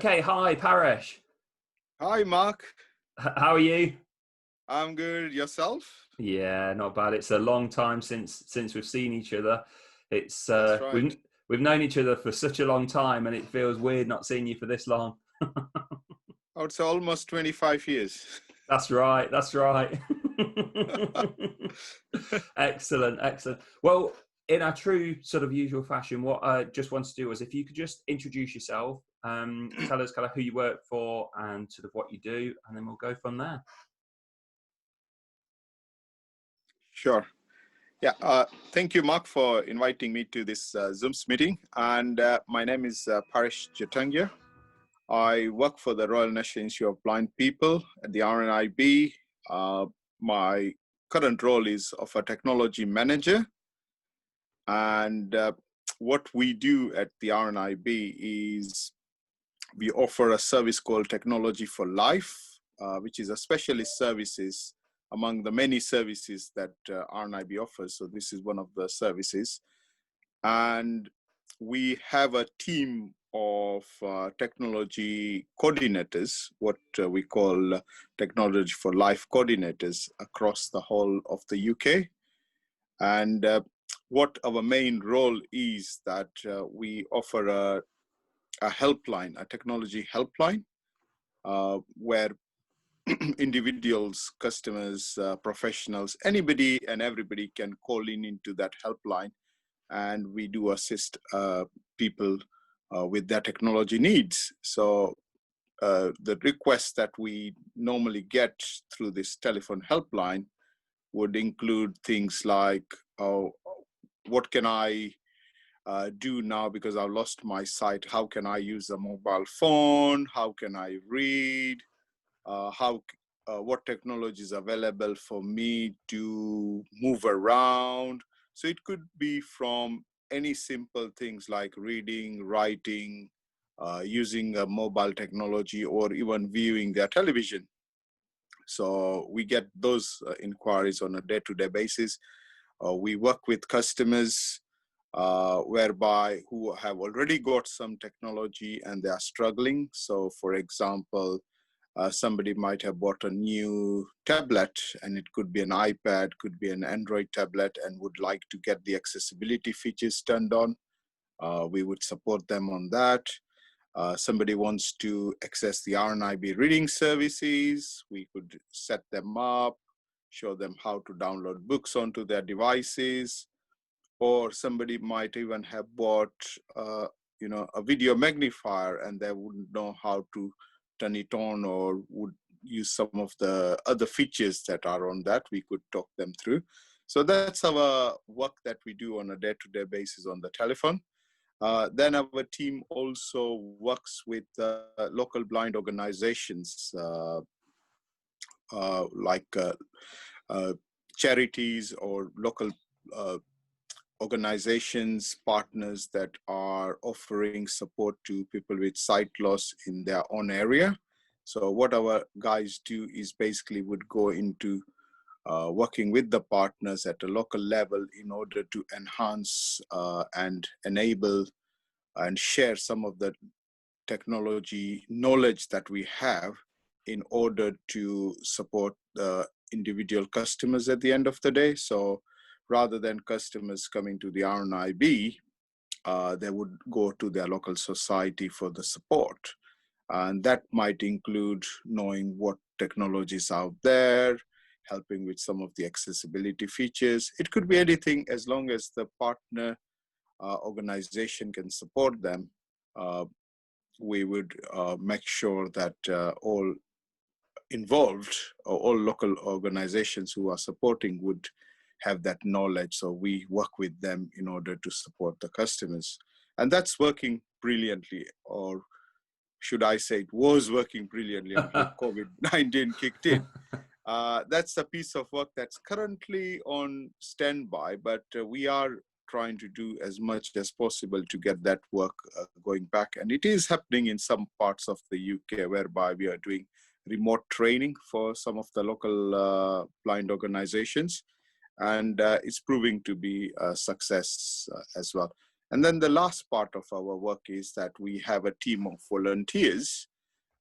Okay, hi, Paresh. Hi, Mark. How are you? I'm good. Yourself? Yeah, not bad. It's a long time since we've seen each other. It's That's right. we've known each other for such a long time, and it feels weird not seeing you for this long. I would say almost 25 years. That's right. That's right. Excellent, excellent. Well, in our true sort of usual fashion, what I just want to do is if you could just introduce yourself, tell us kind of who you work for and sort of what you do, and then we'll go from there. Sure. Yeah. Thank you, Mark, for inviting me to this Zooms meeting. And my name is Paresh Jotangia. I work for the Royal National Institute of Blind People at the RNIB. My current role is of a technology manager. And what we do at the RNIB is we offer a service called Technology for Life, which is a specialist services among the many services that RNIB offers. So this is one of the services. And we have a team of technology coordinators, what we call Technology for Life coordinators across the whole of the UK. And what our main role is that we offer a helpline, a technology helpline, where individuals, customers, professionals, anybody and everybody can call in into that helpline, and we do assist people with their technology needs. So the requests that we normally get through this telephone helpline would include things like, what can I do now because I've lost my sight? How can I use a mobile phone? How can I read? What technology is available for me to move around? So it could be from any simple things like reading, writing, using a mobile technology, or even viewing their television. So we get those inquiries on a day-to-day basis. We work with customers whereby who have already got some technology and they are struggling. So for example, somebody might have bought a new tablet, and it could be an iPad, could be an Android tablet, and would like to get the accessibility features turned on. We would support them on that. Somebody wants to access the RNIB reading services, we could set them up, show them how to download books onto their devices. Or somebody might even have bought a video magnifier, and they wouldn't know how to turn it on, or would use some of the other features that are on that. We could talk them through. So that's our work that we do on a day-to-day basis on the telephone. Then our team also works with local blind organizations like charities or local organizations, partners that are offering support to people with sight loss in their own area. So what our guys do is basically would go into working with the partners at a local level in order to enhance and enable and share some of the technology knowledge that we have in order to support the individual customers at the end of the day. So rather than customers coming to the RNIB, they would go to their local society for the support. And that might include knowing what technologies out there, helping with some of the accessibility features. It could be anything as long as the partner organization can support them. We would make sure that all involved, or all local organizations who are supporting, would have that knowledge. So we work with them in order to support the customers. And that's working brilliantly, or should I say it was working brilliantly until COVID-19 kicked in. That's a piece of work that's currently on standby, but we are trying to do as much as possible to get that work going back. And it is happening in some parts of the UK, whereby we are doing remote training for some of the local blind organizations. And it's proving to be a success as well. And then the last part of our work is that we have a team of volunteers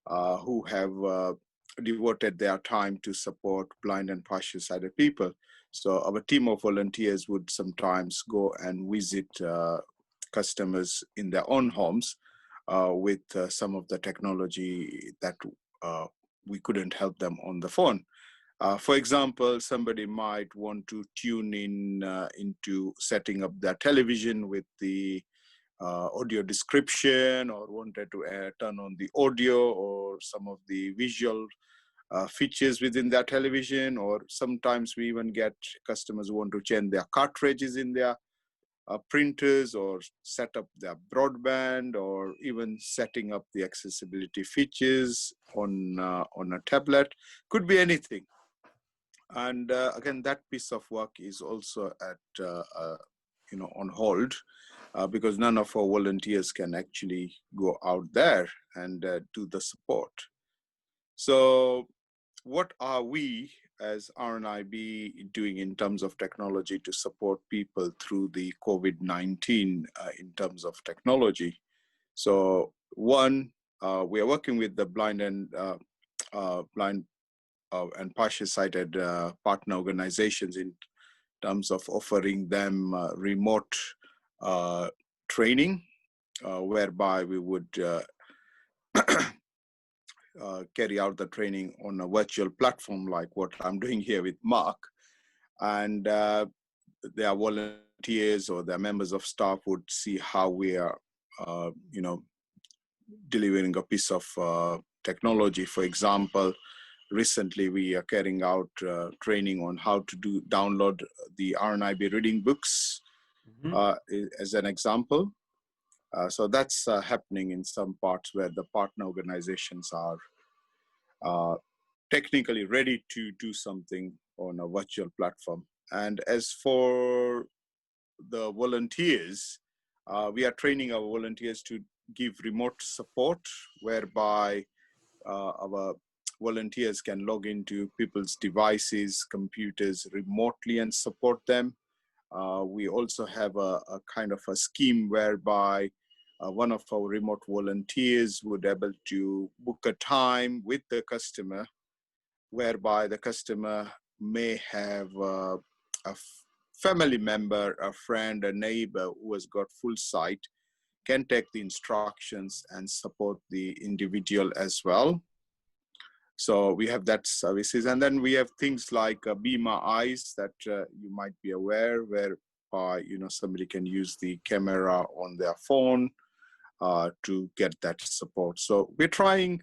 who have devoted their time to support blind and partially sighted people. So our team of volunteers would sometimes go and visit customers in their own homes with some of the technology that we couldn't help them on the phone. For example, somebody might want to tune in into setting up their television with the audio description, or wanted to turn on the audio or some of the visual features within their television. Or sometimes we even get customers who want to change their cartridges in their printers, or set up their broadband, or even setting up the accessibility features on a tablet. Could be anything. And again, that piece of work is also at on hold, because none of our volunteers can actually go out there and do the support. So what are we as RNIB doing in terms of technology to support people through the COVID-19 in terms of technology? So one, we are working with the blind and partially sighted partner organizations in terms of offering them remote training, whereby we would carry out the training on a virtual platform like what I'm doing here with Mark. And their volunteers or their members of staff would see how we are, delivering a piece of technology. For example, recently we are carrying out training on how to download the RNIB reading books, as an example. So that's happening in some parts where the partner organizations are technically ready to do something on a virtual platform. And as for the volunteers, we are training our volunteers to give remote support, whereby our volunteers can log into people's devices, computers remotely and support them. We also have a kind of a scheme whereby one of our remote volunteers would be able to book a time with the customer, whereby the customer may have a family member, a friend, a neighbor who has got full sight, can take the instructions and support the individual as well. So we have that services. And then we have things like Be My Eyes that you might be aware, whereby somebody can use the camera on their phone to get that support. So we're trying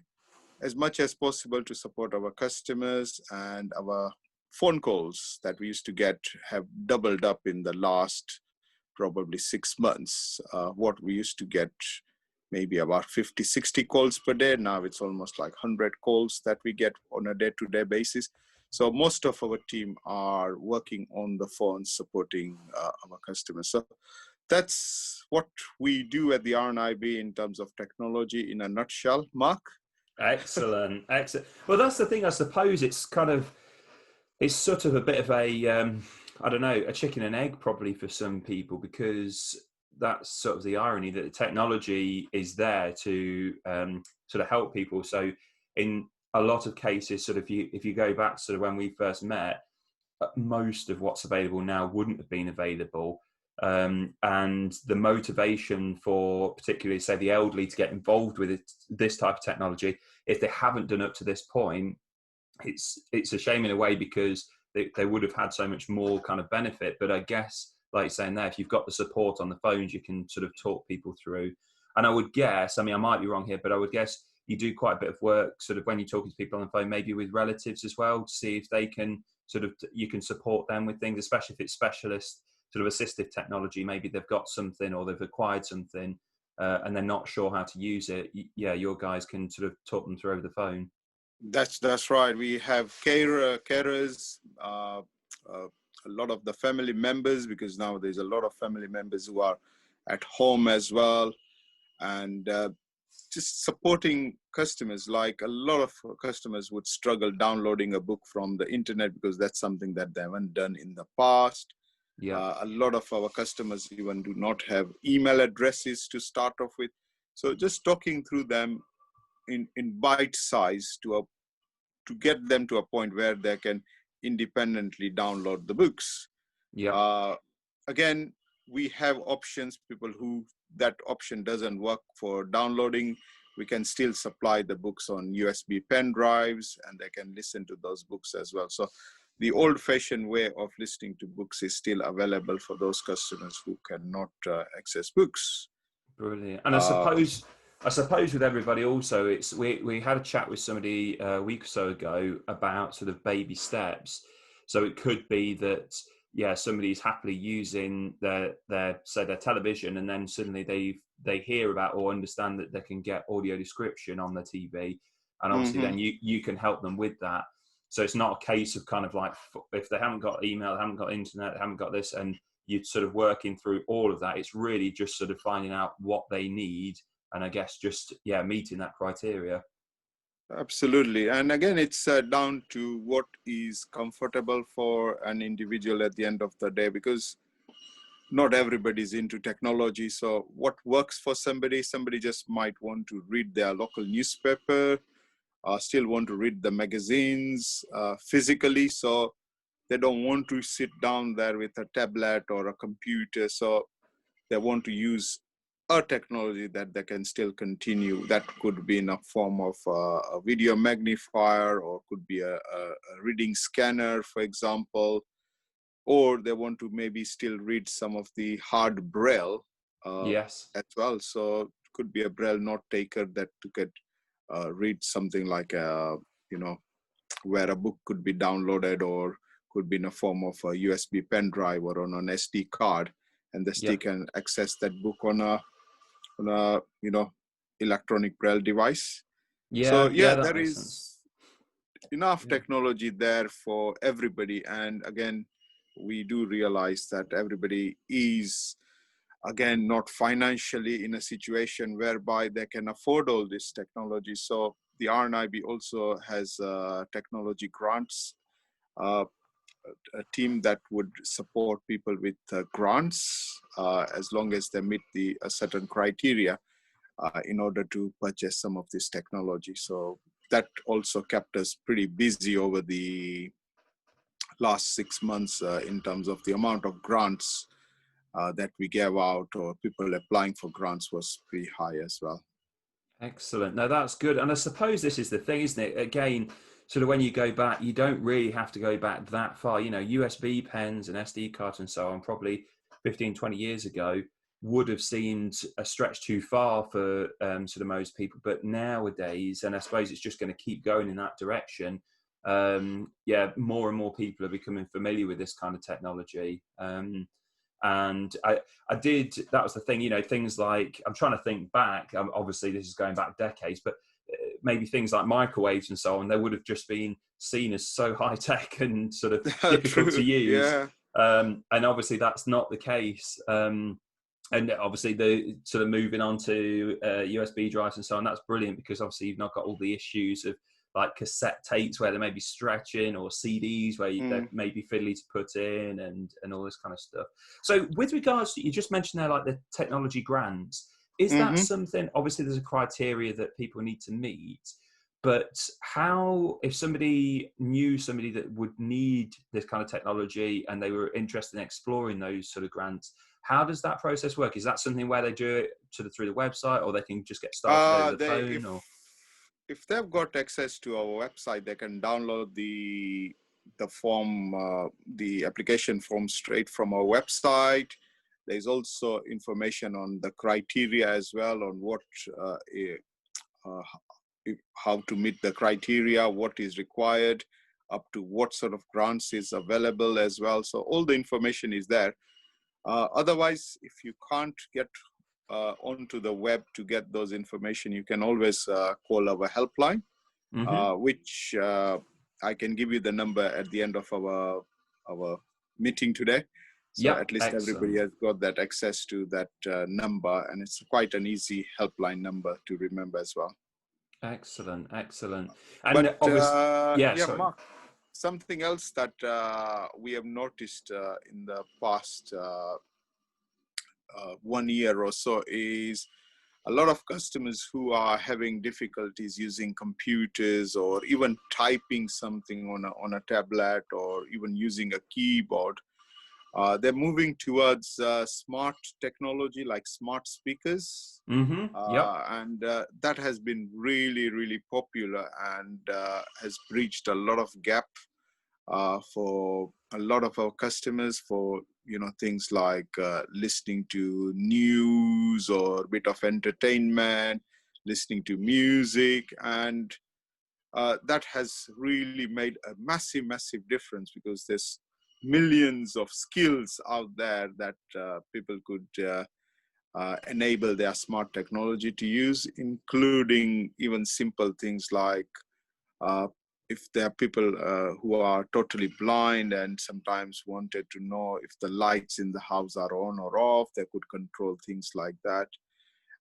as much as possible to support our customers, and our phone calls that we used to get have doubled up in the last probably 6 months. What we used to get maybe about 50, 60 calls per day. Now it's almost like 100 calls that we get on a day-to-day basis. So most of our team are working on the phone supporting our customers. So that's what we do at the RNIB in terms of technology in a nutshell. Mark? Excellent, excellent. Well, that's the thing, I suppose it's sort of a bit of a, I don't know, a chicken and egg probably for some people, because that's sort of the irony that the technology is there to sort of help people. So in a lot of cases, sort of if you go back to sort of when we first met, most of what's available now wouldn't have been available. And the motivation for particularly, say, the elderly to get involved with this type of technology, if they haven't done up to this point, it's a shame in a way, because they would have had so much more kind of benefit. But I guess, like you're saying there, if you've got the support on the phones, you can sort of talk people through. And I would guess, I mean, I might be wrong here, but I would guess you do quite a bit of work sort of when you're talking to people on the phone, maybe with relatives as well, to see if they can you can support them with things, especially if it's specialist sort of assistive technology. Maybe they've got something or they've acquired something and they're not sure how to use it. Yeah, your guys can sort of talk them through over the phone. That's right. We have carers, a lot of the family members, because now there's a lot of family members who are at home as well, and just supporting customers. Like a lot of customers would struggle downloading a book from the internet, because that's something that they haven't done in the past. Yeah. A lot of our customers even do not have email addresses to start off with. So just talking through them in bite size to get them to a point where they can independently download the books. Yeah. Again, we have options. People who that option doesn't work for downloading, we can still supply the books on USB pen drives, and they can listen to those books as well. So the old-fashioned way of listening to books is still available for those customers who cannot access books. Brilliant. And I suppose with everybody also, it's we had a chat with somebody a week or so ago about sort of baby steps. So it could be that, yeah, somebody's happily using their say their television, and then suddenly they hear about or understand that they can get audio description on the TV, and obviously then you can help them with that. So it's not a case of kind of like, if they haven't got email, they haven't got internet, they haven't got this, and you're sort of working through all of that. It's really just sort of finding out what they need, and I guess just, yeah, meeting that criteria. Absolutely. And again, it's down to what is comfortable for an individual at the end of the day, because not everybody's into technology. So what works for somebody just might want to read their local newspaper, still want to read the magazines physically. So they don't want to sit down there with a tablet or a computer. So they want to use a technology that they can still continue. That could be in a form of a video magnifier, or could be a reading scanner, for example. Or they want to maybe still read some of the hard braille Yes. as well. So it could be a braille note taker that could read something like where a book could be downloaded, or could be in a form of a USB pen drive or on an SD card, and the stick can access that book on a electronic braille device. So That there makes sense. is enough technology there for everybody. And again, we do realize that everybody is, again, not financially in a situation whereby they can afford all this technology. So the Rnib also has technology grants, a team that would support people with grants as long as they meet a certain criteria in order to purchase some of this technology. So that also kept us pretty busy over the last 6 months in terms of the amount of grants that we gave out, or people applying for grants, was pretty high as well. Excellent. No, that's good. And I suppose this is the thing, isn't it? Again, sort of when you go back, you don't really have to go back that far. You know, USB pens and SD cards and so on, probably 15, 20 years ago, would have seemed a stretch too far for sort of most people. But nowadays, and I suppose it's just going to keep going in that direction, more and more people are becoming familiar with this kind of technology. And I did, that was the thing, you know, things like, I'm trying to think back, obviously this is going back decades, but maybe things like microwaves and so on, they would have just been seen as so high tech and sort of difficult to use. Yeah. And obviously that's not the case. And obviously the sort of moving on to USB drives and so on, that's brilliant, because obviously you've not got all the issues of like cassette tapes where they may be stretching, or CDs where they may be fiddly to put in, and all this kind of stuff. So with regards to, you just mentioned there, like the technology grants, is that something, obviously there's a criteria that people need to meet, but how, if somebody knew somebody that would need this kind of technology and they were interested in exploring those sort of grants, how does that process work? Is that something where they do it sort of through the website, or they can just get started over the phone? Or if they've got access to our website, they can download the form, the application form, straight from our website. There's also information on the criteria as well, on what how to meet the criteria, what is required, up to what sort of grants is available as well. So all the information is there. Otherwise, if you can't get onto the web to get those information, you can always call our helpline, which I can give you the number at the end of our meeting today. So at least everybody has got that access to that number, and it's quite an easy helpline number to remember as well. Excellent. And But obviously, Mark, something else that we have noticed in the past 1 year or so is a lot of customers who are having difficulties using computers or even typing something on a tablet or even using a keyboard. They're moving towards smart technology like smart speakers. Yep. And that has been really, really popular and has breached a lot of gap for a lot of our customers for, things like listening to news or a bit of entertainment, listening to music. And that has really made a massive, massive difference because there's millions of skills out there that people could enable their smart technology to use, including even simple things like if there are people who are totally blind and sometimes wanted to know if the lights in the house are on or off, they could control things like that.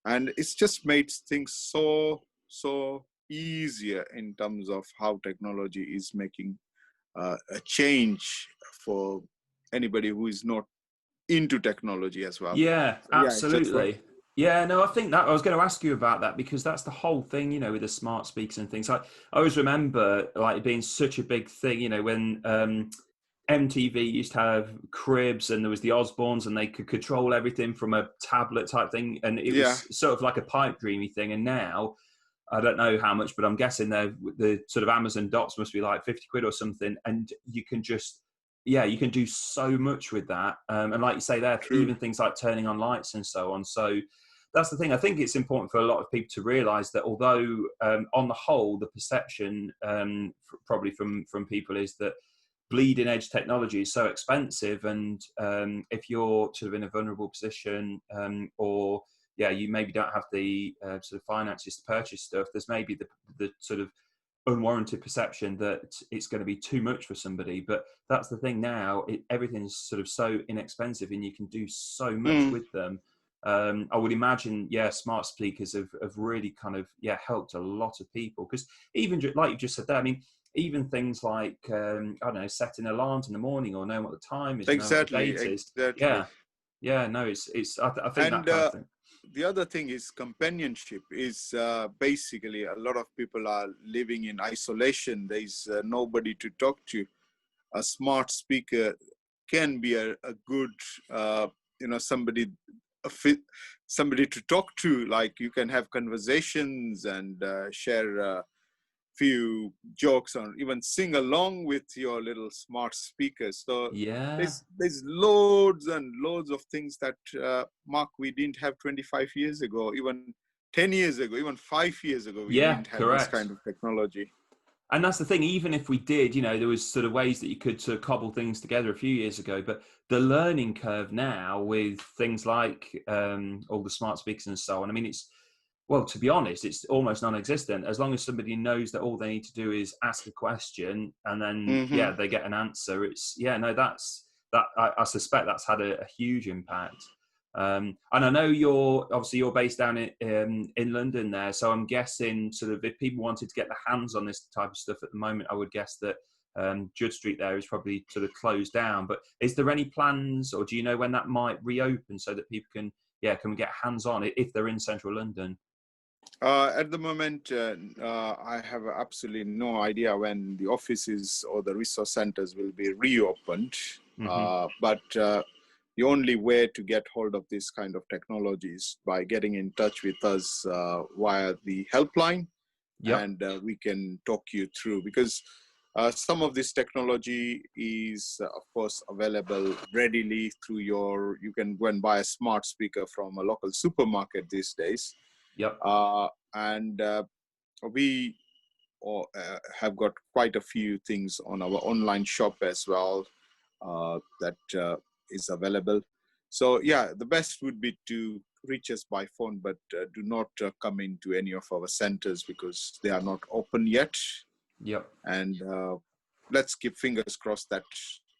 And it's just made things so easier in terms of how technology is making a change for anybody who is not into technology as well. Yeah, So, yeah, just for, absolutely. Yeah, no, I think that I was going to ask you about that because that's the whole thing, with the smart speakers and things. I always remember like it being such a big thing, when MTV used to have cribs and there was the Osbournes and they could control everything from a tablet type thing. And it yeah, was sort of like a pipe dreamy thing. And now I don't know how much, but I'm guessing the sort of Amazon dots must be like 50 quid or something. And you can just, you can do so much with that. And like you say there, true. even things like turning on lights and so on. So that's the thing. I think it's important for a lot of people to realize that although on the whole, the perception probably from people is that bleeding edge technology is so expensive. And if you're sort of in a vulnerable position or you maybe don't have the sort of finances to purchase stuff, there's maybe the sort of unwarranted perception that it's going to be too much for somebody. But that's the thing now, everything's sort of so inexpensive and you can do so much with them. I would imagine, smart speakers have really kind of, helped a lot of people. Because even like you just said there, I mean, even things like, I don't know, setting alarms in the morning or knowing what the time is, knowing what the Exactly, date is. exactly. No, I think that And kind of thing. the other thing is companionship is basically a lot of people are living in isolation. There's nobody to talk to. A smart speaker can be a good, somebody, somebody to talk to. Like you can have conversations and share few jokes or even sing along with your little smart speakers. So Yeah. there's loads and loads of things that Mark, we didn't have 25 years ago, even 10 years ago, even 5 years ago, we Yeah, didn't have this correct. kind of technology. And that's the thing, even if we did, there was sort of ways that you could sort of cobble things together a few years ago, but the learning curve now with things like all the smart speakers and so on, I mean, well, to be honest, it's almost non-existent. As long as somebody knows that all they need to do is ask a question and then, Mm-hmm. they get an answer. I suspect that's had a huge impact. And I know you're based down in London there, so I'm guessing sort of if people wanted to get their hands on this type of stuff at the moment, I would guess that Judd Street there is probably sort of closed down. But is there any plans, or do you know when that might reopen so that people can get hands on it if they're in central London? At the moment, I have absolutely no idea when the offices or the resource centers will be reopened. But the only way to get hold of this kind of technology is by getting in touch with us via the helpline. Yep. And we can talk you through, because some of this technology is, of course, available readily through you can go and buy a smart speaker from a local supermarket these days. Yep. And we have got quite a few things on our online shop as well that is available. So yeah, the best would be to reach us by phone, but do not come into any of our centers because they are not open yet. Yep. And let's keep fingers crossed that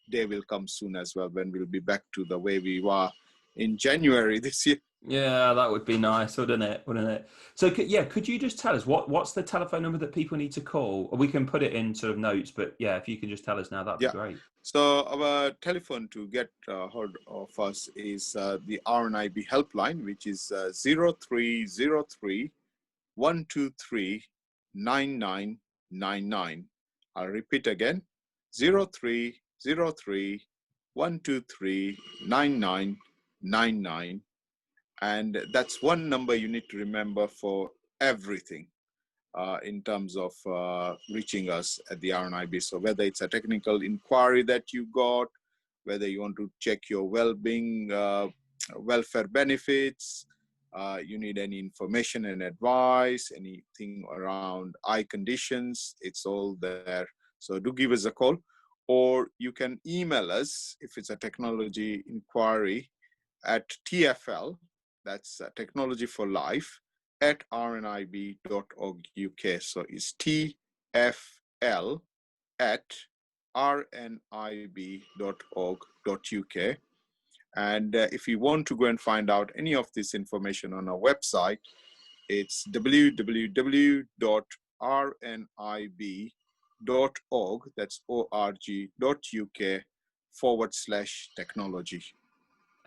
day will come soon as well, when we'll be back to the way we were in January this year. Yeah, that would be nice, wouldn't it? Wouldn't it? So, yeah, could you just tell us what's the telephone number that people need to call? Or we can put it in sort of notes, but yeah, if you can just tell us now, that'd be Yeah. great. So our telephone to get hold of us is the RNIB helpline, which is 0303 123 9999. I'll repeat again, 0303 123 9999. And that's one number you need to remember for everything in terms of reaching us at the RNIB. So whether it's a technical inquiry that you got, whether you want to check your well-being, welfare benefits, you need any information and advice, anything around eye conditions, it's all there. So do give us a call, or you can email us if it's a technology inquiry at TFL, that's Technology for Life, at rnib.org.uk. So it's TFL at rnib.org.uk. And if you want to go and find out any of this information on our website, it's www.rnib.org, that's org.uk/technology.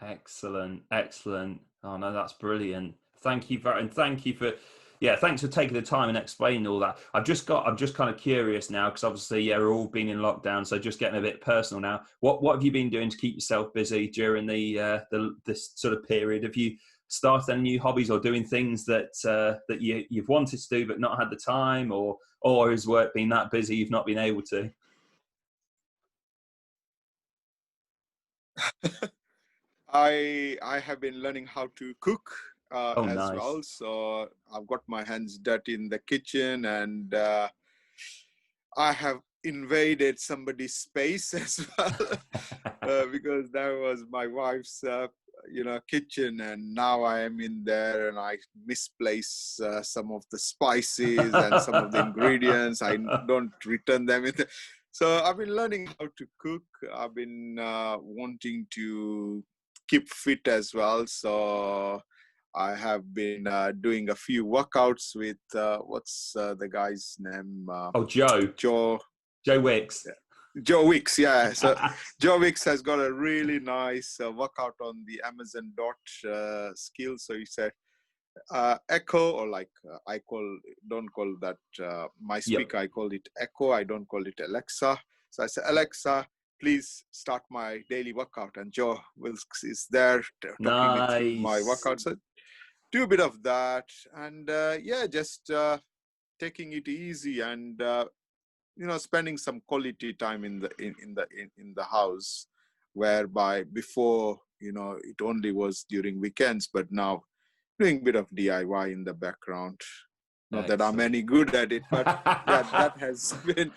Excellent, excellent. Oh no, that's brilliant. Thank you and thank you for, yeah, thanks for taking the time and explaining all that. I'm just kind of curious now because obviously, yeah, we're all been in lockdown, so just getting a bit personal now. What have you been doing to keep yourself busy during this sort of period? Have you started any new hobbies or doing things that you've wanted to do but not had the time, or has work been that busy you've not been able to? I have been learning how to cook Oh, as nice. well. So I've got my hands dirty in the kitchen, and I have invaded somebody's space as well because that was my wife's kitchen, and now I am in there and I misplace some of the spices and some of the ingredients. I don't return them. So I've been learning how to cook. I've been wanting to keep fit as well. So I have been doing a few workouts with what's the guy's name? Joe Wicks. Joe Wicks, yeah. So Joe Wicks has got a really nice workout on the Amazon Dot skill. So he said, Echo, or like don't call that my speaker. Yep. I call it Echo. I don't call it Alexa. So I said, Alexa, please start my daily workout. And Joe Wilkes is there talking me through my workout. So do a bit of that, and just taking it easy, and spending some quality time in the house, whereby before it only was during weekends, but now doing a bit of DIY in the background. Not that I'm any good at it, but yeah, that has been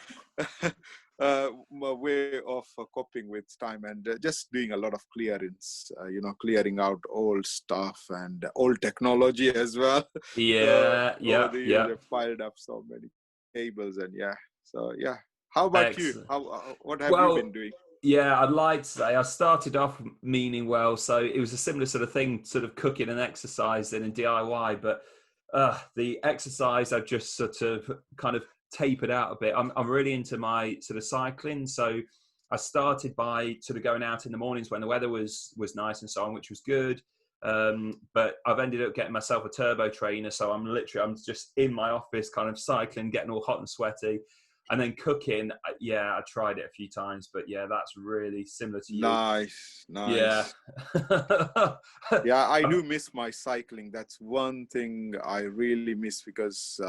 a way of coping with time, and just doing a lot of clearance, clearing out old stuff and old technology as well. Yeah, over the years, I've piled up so many cables, and so yeah. How about you? What have you been doing? Yeah, I'd like to say I started off meaning well, so it was a similar sort of thing, sort of cooking and exercising and DIY, but the exercise I've just sort of kind of tapered out a bit. I'm really into my sort of cycling, so I started by sort of going out in the mornings when the weather was nice and so on, which was good. But I've ended up getting myself a turbo trainer, so I'm just in my office kind of cycling, getting all hot and sweaty. And then cooking, I tried it a few times, but yeah, that's really similar to you. Nice. Yeah. Yeah, I do miss my cycling. That's one thing I really miss, because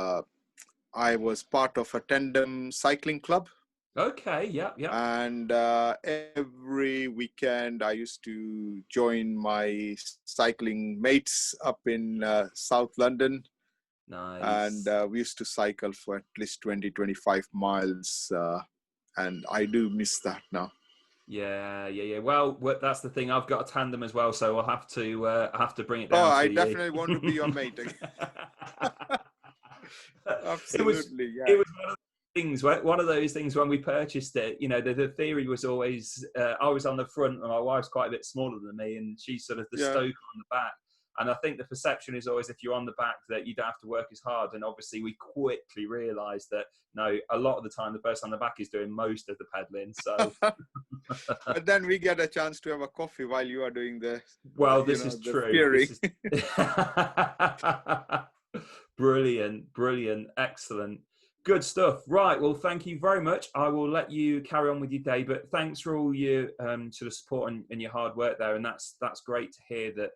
I was part of a tandem cycling club. Okay, yeah. And every weekend I used to join my cycling mates up in South London. Nice. And we used to cycle for at least 20-25 miles, and I do miss that now. Yeah. Well, that's the thing. I've got a tandem as well, so I'll have to bring it down. I definitely want to be your mate. Absolutely, It was one of those things when we purchased it. The theory was always I was on the front, and my wife's quite a bit smaller than me, and she's sort of the stoker on the back. And I think the perception is always, if you're on the back, that you don't have to work as hard. And obviously we quickly realised that, no, a lot of the time the person on the back is doing most of the pedaling. So, but then we get a chance to have a coffee while you are doing the, well, you this know, is the true. theory. This is brilliant, brilliant, excellent. Good stuff. Right. Well, thank you very much. I will let you carry on with your day, but thanks for all your sort of support and your hard work there. And that's great to hear that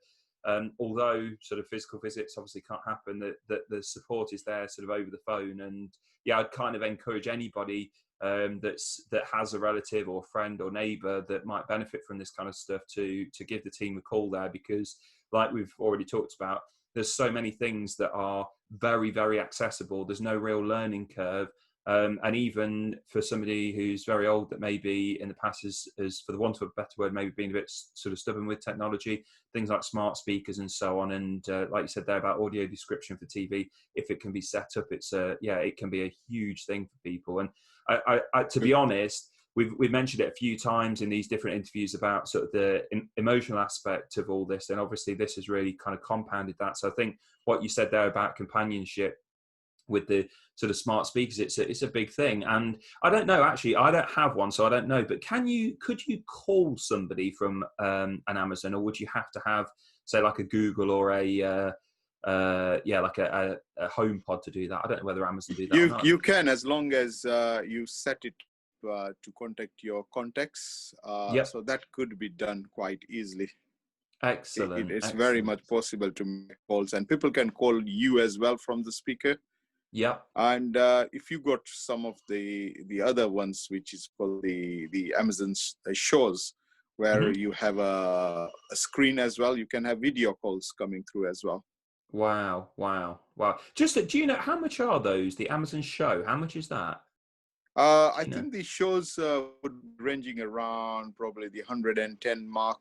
although sort of physical visits obviously can't happen, that the support is there sort of over the phone. And yeah, I'd kind of encourage anybody that has a relative or friend or neighbour that might benefit from this kind of stuff to give the team a call there, because like we've already talked about, there's so many things that are very, very accessible. There's no real learning curve. And even for somebody who's very old that maybe in the past has, for the want of a better word, maybe been a bit sort of stubborn with technology, things like smart speakers and so on. And like you said there about audio description for TV, if it can be set up, it's it can be a huge thing for people. And I to be honest, we've mentioned it a few times in these different interviews about sort of the emotional aspect of all this. And obviously this has really kind of compounded that. So I think what you said there about companionship with the sort of smart speakers, it's a big thing. And I don't know, actually, I don't have one, so I don't know, but could you call somebody from an Amazon, or would you have to have, say, like a Google or like a HomePod to do that? I don't know whether Amazon do that or not. You can, as long as you set it to contact your contacts. Yep. So that could be done quite easily. Excellent. It's excellent. very much possible to make calls, and people can call you as well from the speaker. Yeah. And if you got some of the other ones, which is called the Amazon shows, where you have a screen as well, you can have video calls coming through as well. Wow. Just do you know how much are those? The Amazon show, how much is that? I think the shows would be ranging around probably the 110 mark.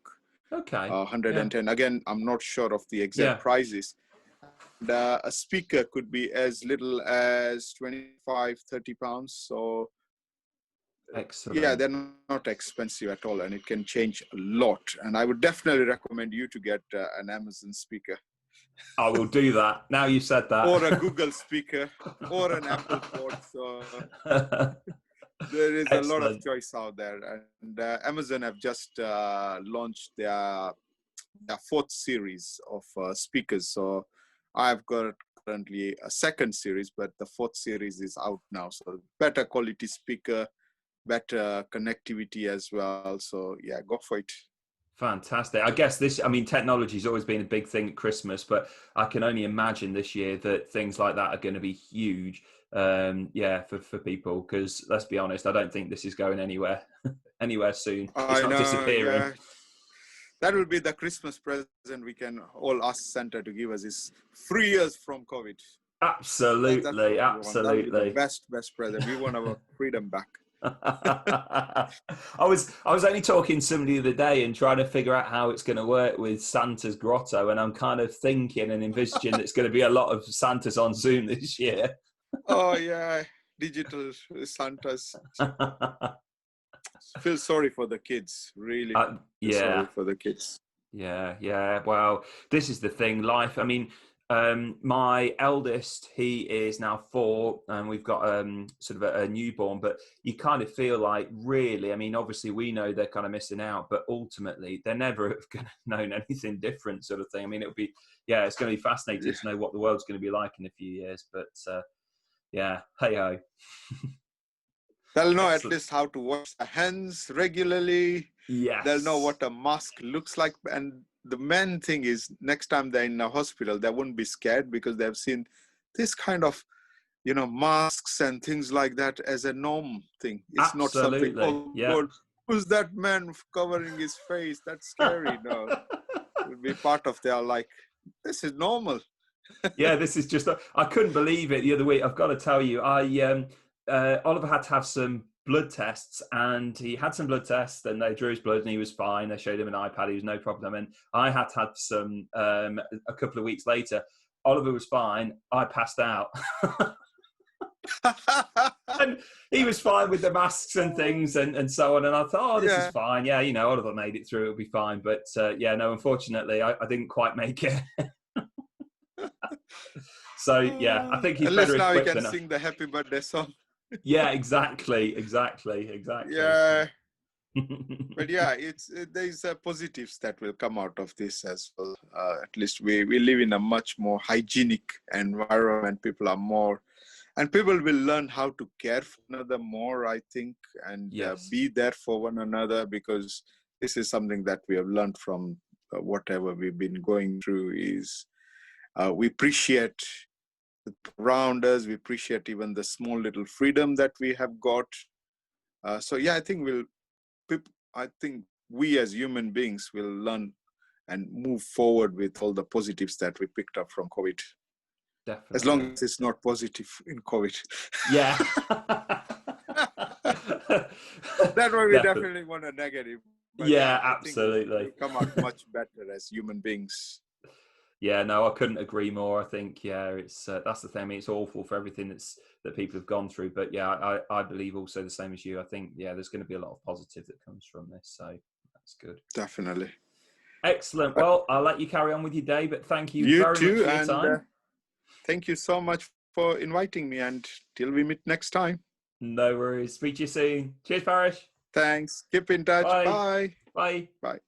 Okay. 110. Yeah. Again, I'm not sure of the exact prices. And, a speaker could be as little as 25, 30 pounds. So excellent. Yeah, they're not expensive at all, and it can change a lot. And I would definitely recommend you to get an Amazon speaker. I will do that. Now you said that. Or a Google speaker, or an Apple Pod. So there is a lot of choice out there. And Amazon have just launched their fourth series of speakers. So I've got currently a second series, but the fourth series is out now. So better quality speaker, better connectivity as well. So yeah, go for it. Fantastic. I guess technology has always been a big thing at Christmas, but I can only imagine this year that things like that are going to be huge. For people, because let's be honest, I don't think this is going anywhere soon. It's not disappearing. Yeah. That will be the Christmas present we can all ask Santa to give us, is 3 years from COVID. Absolutely. Absolutely. The best present. We want our freedom back. I was only talking to somebody the other day and trying to figure out how it's going to work with Santa's grotto, and I'm kind of thinking and envisaging it's going to be a lot of Santas on Zoom this year. Oh yeah, digital Santas. Feel sorry for the kids, really. Sorry for the kids. Yeah. Well, this is the thing. Life. I mean, my eldest, he is now 4, and we've got sort of a newborn. But you kind of feel like, really, I mean, obviously we know they're kind of missing out, but ultimately they're never going to know anything different, sort of thing. I mean, it'll be it's going to be fascinating to know what the world's going to be like in a few years. But hey ho. They'll know at least how to wash their hands regularly. Yes. They'll know what a mask looks like. And the main thing is, next time they're in a hospital, they won't be scared, because they've seen this kind of, masks and things like that as a norm thing. It's not something, God, who's that man covering his face? That's scary. No, it will be part of their, this is normal. Yeah, this is just, I couldn't believe it the other week. I've got to tell you, Oliver had to have some blood tests, and he had some blood tests, and they drew his blood and he was fine. They showed him an iPad, he was no problem. And I had some a couple of weeks later. Oliver was fine, I passed out. And he was fine with the masks and things and so on. And I thought, oh, this is Yeah. fine. Yeah, you know, I'd have made it through. It'll be fine. But yeah, no, unfortunately, I didn't quite make it. So yeah, I think he's At better least now he equipped can than us. sing the happy birthday song. Yeah, exactly. Yeah. But yeah, there's positives that will come out of this as well. At least we live in a much more hygienic environment. People will learn how to care for another more, I think, and Yes, be there for one another, because this is something that we have learned from whatever we've been going through is we appreciate around us. We appreciate even the small little freedom that we have got. So yeah, I think we as human beings will learn and move forward with all the positives that we picked up from COVID. As long definitely. as it's not positive in COVID. Yeah. That way we definitely want a negative. But Yeah, I think we'll absolutely. come out much better as human beings. Yeah, no, I couldn't agree more. I think, yeah, it's that's the thing. I mean, it's awful for everything that people have gone through. But yeah, I believe also the same as you. I think, yeah, there's going to be a lot of positive that comes from this. So that's good. Definitely. Excellent. Well, I'll let you carry on with your day, but thank you You very much too. for your And time. thank you so much for inviting me. And till we meet next time. No worries. Speak to you soon. Cheers, Paresh. Thanks. Keep in touch. Bye. Bye. Bye. Bye.